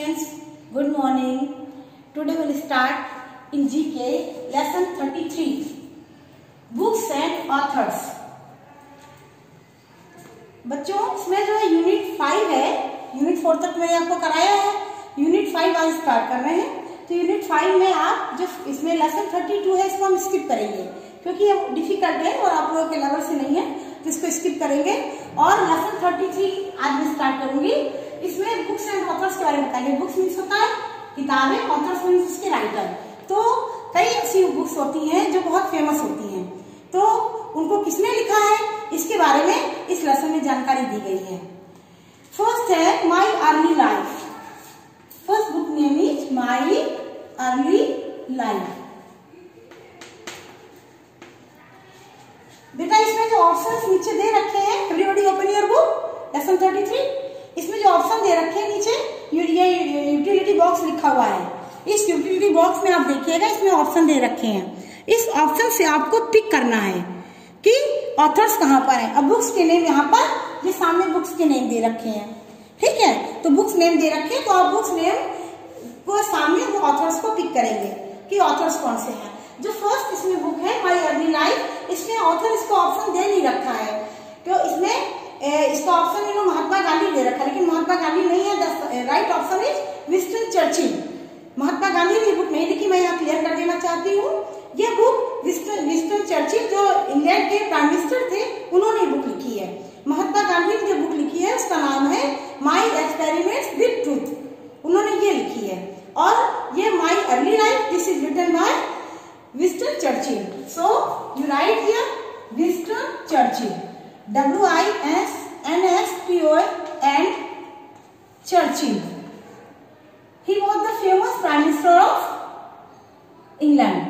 students, good morning. Today we will start in GK lesson 33 books and authors. बच्चों इसमें जो है unit 5 है, यूनिट 4 तक मैंने आपको कराया है, यूनिट 5 आज स्टार्ट कर रहे हैं। तो यूनिट 5 में आप जो इसमें लेसन 32 है इसको हम स्किप करेंगे क्योंकि ये डिफिकल्ट है और आप लोगों के लेवल से नहीं है, तो इसको स्किप करेंगे। और लेसन 33 आज मैं स्टार्ट करूंगी। इसमें बुक्स एंड ऑथर्स के बारे में बताएंगे। बुक्स मीन्स होता है किताबें, ऑथर्स मीन्स उसके राइटर। तो कई ऐसी बुक्स होती हैं जो बहुत फेमस होती हैं, तो उनको किसने लिखा है इसके बारे में इस लेसन में जानकारी दी गई है। फर्स्ट है माई early life. First book name is my early life. बेटा इसमें जो ऑप्शंस नीचे दे रखे हैं, everybody open your book lesson 33। इसमें जो ऑप्शन दे रखे हैं नीचे ये यूटिलिटी बॉक्स लिखा हुआ है। इस यूटिलिटी बॉक्स में आप देखिएगा इसमें ऑप्शन दे रखे हैं। इस ऑप्शन से आपको पिक करना है कि ऑथर्स कहाँ पर है। अब बुक्स के नेम यहाँ पर ये सामने बुक्स के नेम दे रखे हैं, ठीक है। तो बुक्स नेम दे रखे हैं, तो आप बुक्स नेम को सामने वो ऑथर्स को पिक करेंगे कि ऑथर्स कौन से हैं। जो फर्स्ट इसमें बुक है माई अर्ली लाइफ, इसमें ऑथर इसको ऑप्शन दे नहीं रखा है, तो इसमें इसका ऑप्शन महात्मा गांधी दे रखा है, लेकिन महात्मा गांधी नहीं है। Right option is Winston Churchill. Mahatma Gandhi ने बुक नहीं लिखी, मैं यहाँ क्लियर कर देना चाहती हूँ। ये बुक विंस्टन चर्चिल जो इंग्लैंड के प्राइम मिनिस्टर थे उन्होंने बुक लिखी है। महात्मा गांधी ने जो बुक लिखी है उसका नाम है माई एक्सपेरिमेंट्स विद ट्रूथ, उन्होंने ये लिखी है। और ये my early life this is written by Winston Churchill. So you write here Winston Churchill, WINSTON Churchill. He was the famous Prime Minister of England.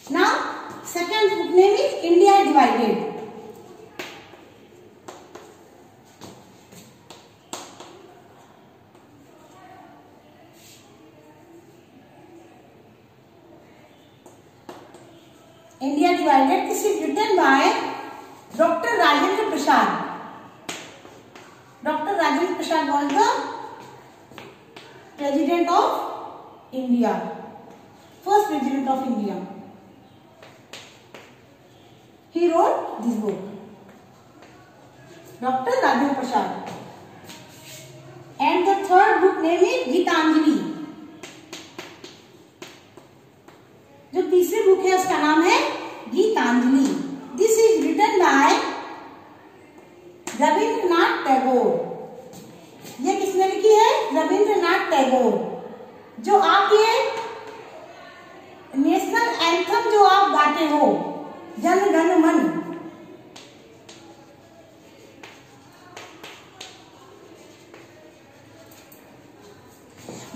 Now, second book name is India Divided. India Divided. This is written by Dr. Rajendra Prasad. Dr. Rajendra Prasad was the President of India, first President of India. He wrote this book, Dr. Rajendra Prasad. And the third book name is Gitanjali. जो तीसरी book है उसका नाम है Gitanjali. This is written by Rabindranath Tagore. ये किसने लिखी है? रविंद्रनाथ टैगोर। जो आप ये नेशनल एंथम जो आप गाते हो जन गण मन,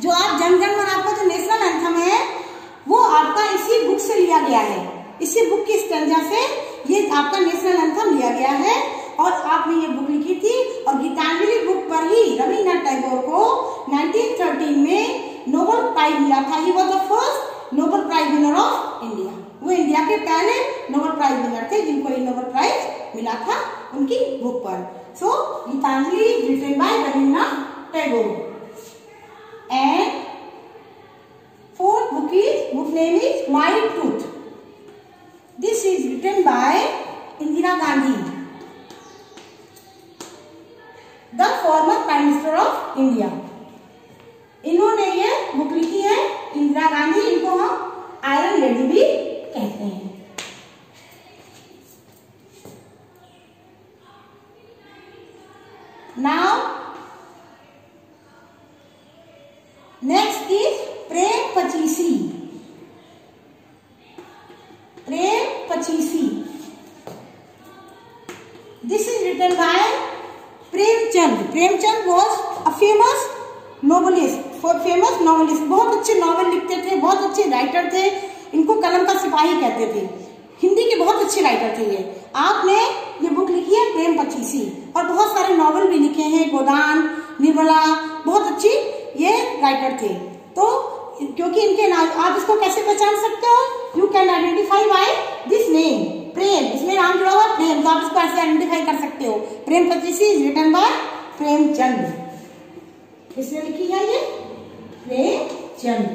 जो आप जन गण मन आपका जो नेशनल एंथम है वो आपका इसी बुक से लिया गया है। इसी बुक की स्टैंजा से ये आपका नेशनल एंथम लिया गया है और आपने ये बुक लिखी थी। और गीतांजलि बुक पर ही रविंद्रनाथ टैगोर को 1913 में नोबेल प्राइज मिला था। He was the first Nobel prize winner of India. वो इंडिया के पहले नोबेल प्राइज विनर थे जिनको ये नोबेल प्राइज मिला था उनकी बुक पर। So Gitanjali is written by Rabindranath Tagore. And fourth book name is My Truth. This is written by Indira Gandhi, the former Prime Minister of India. इन्होंने ये बुक लिखी है इंदिरा गांधी। इनको हम आयरन लेडी भी कहते हैं। Now next is Prem Pachisi. Prem Pachisi this is written by Premchand. Premchand was a famous novelist, famous novelist. बहुत अच्छे नॉवेल लिखते थे, बहुत अच्छे राइटर थे। इनको कलम का सिपाही कहते थे। हिंदी के बहुत अच्छे राइटर थे ये। आपने ये बुक लिखी है प्रेम पचीसी और बहुत सारे नॉवेल भी लिखे हैं। गोदान, निर्मला, बहुत अच्छी ये राइटर थे। तो क्योंकि इनके नाम आप इसको कैसे पहचान सकते हो? You can identify by this name Prem, इसमें नाम जुड़ा हुआ प्रेम, तो आप इसको ऐसे आइडेंटिफाई कर सकते हो। Prem Pachisi is written by Premchand. किसने लिखी है ये? Premchand.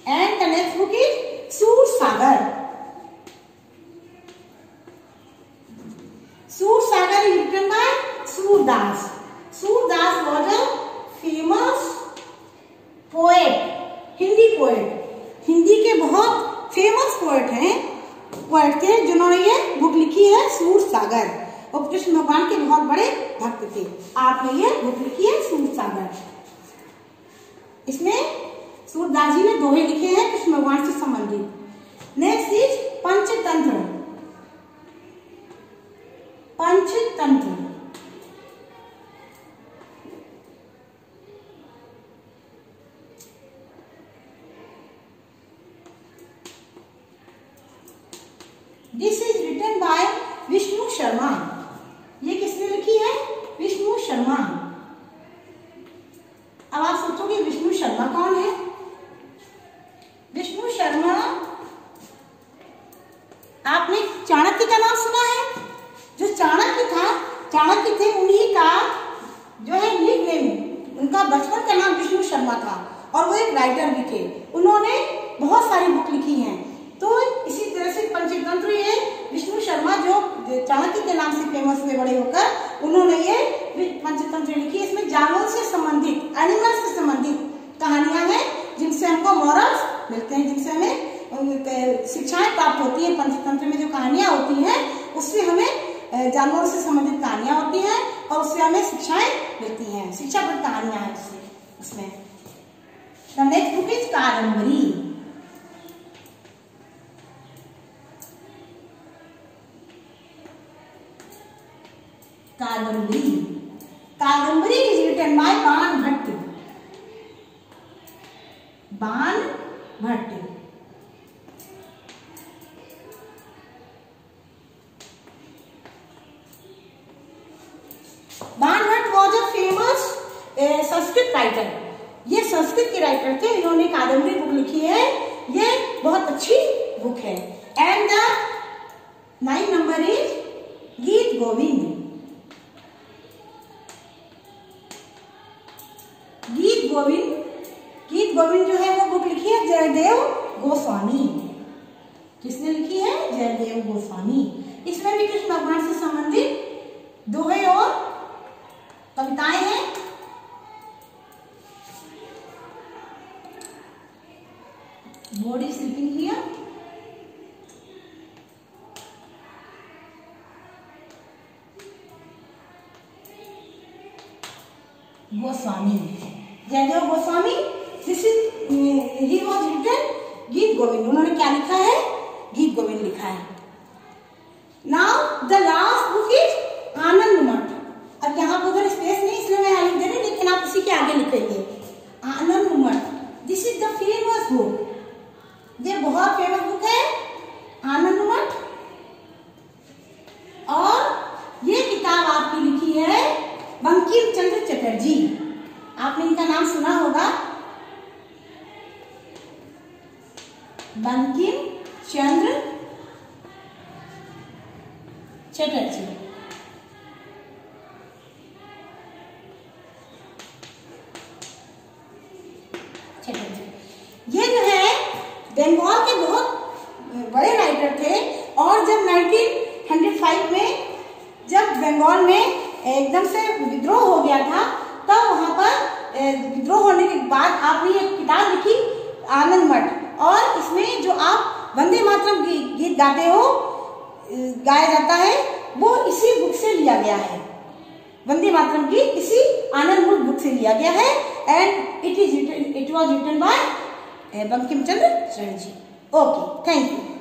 And the next book is Sursagar. Sursagar is written by Surdas. Surdas was a famous poet, Hindi poet, Hindi के बहुत फेमस पोएट थे जिन्होंने ये बुक लिखी है सूरसागर। और कृष्ण भगवान के बहुत बड़े भक्त थे। आपने ये बुक लिखी है सूरसागर। इसमें सूरदास जी ने दोहे लिखे हैं कृष्ण भगवान से संबंधित। Next is Panchatantra. Panchatantra this is written by Vishnu Sharma. ये किसने लिखी है? विष्णु शर्मा। अब आप सोचोगे विष्णु शर्मा कौन है? विष्णु शर्मा, आपने चाणक्य का नाम सुना है? जो चाणक्य था, चाणक्य थे, उन्हीं का जो है निक नेम, उनका बचपन का नाम विष्णु शर्मा था और वो एक राइटर भी थे। उन्होंने बहुत सारी बुक लिखी हैं। तो इसी तरह से पंचतंत्र ये विष्णु शर्मा जो चाणक्य के नाम से फेमस हुए बड़े होकर, उन्होंने ये पंचतंत्र लिखी। इसमें जानवरों से संबंधित, एनिमल्स से संबंधित कहानियां हैं जिनसे हमको मॉरल्स मिलते हैं, जिनसे हमें शिक्षाएं प्राप्त होती है। पंचतंत्र में जो कहानियां होती हैं उससे हमें जानवरों से संबंधित कहानियां होती हैं और उससे हमें शिक्षाएं मिलती हैं, शिक्षाप्रद कहानियां हैं उसमें। The next book is Kadambari. Kadambari, Kadambari is written by Bana Bhatta. Bana Bhatta. Bana Bhatta was a famous Sanskrit writer. ये संस्कृत के राइटर थे। इन्होंने कादंबरी बुक लिखी है। ये बहुत अच्छी बुक है। एंड द 9 नंबर इज गीत गोविंद। गीत गोविंद, गीत गोविंद जो है वो बुक लिखी है जयदेव गोस्वामी। किसने लिखी है? जयदेव गोस्वामी। इसमें भी कृष्ण भगवान से संबंधित दोहे और कविताएं हैं। Board is sleeping here. Goswami, Jayadev Goswami, this is he was written Geet Govind. उन्होंने क्या लिखा है? गीत गोविंद लिखा है। Now the last book is Anand Math. अब यहाँ पर उधर स्पेस नहीं इसलिए मैं लिख दे रही, लेकिन आप उसी के आगे लिखेंगे आनंद मठ। This is the famous book. ये बहुत फेमस बुक है आनंद मठ। और ये किताब आपकी लिखी है बंकिम चंद्र चटर्जी। आपने इनका नाम सुना होगा, बंकिम चंद्र चटर्जी। ये जो है बंगाल के बहुत बड़े राइटर थे। और जब 1905 में जब बंगाल में एकदम से विद्रोह हो गया था, तब वहां पर विद्रोह होने के बाद आपने एक किताब लिखी आनंद मठ। और इसमें जो आप वंदे मातरम गीत गाते हो, गाया जाता है, वो इसी बुक से लिया गया है। वंदे मातरम गीत इसी आनंद मठ बुक से लिया गया है। And it was written by Bankim Chandra Chatterjee. Okay, thank you.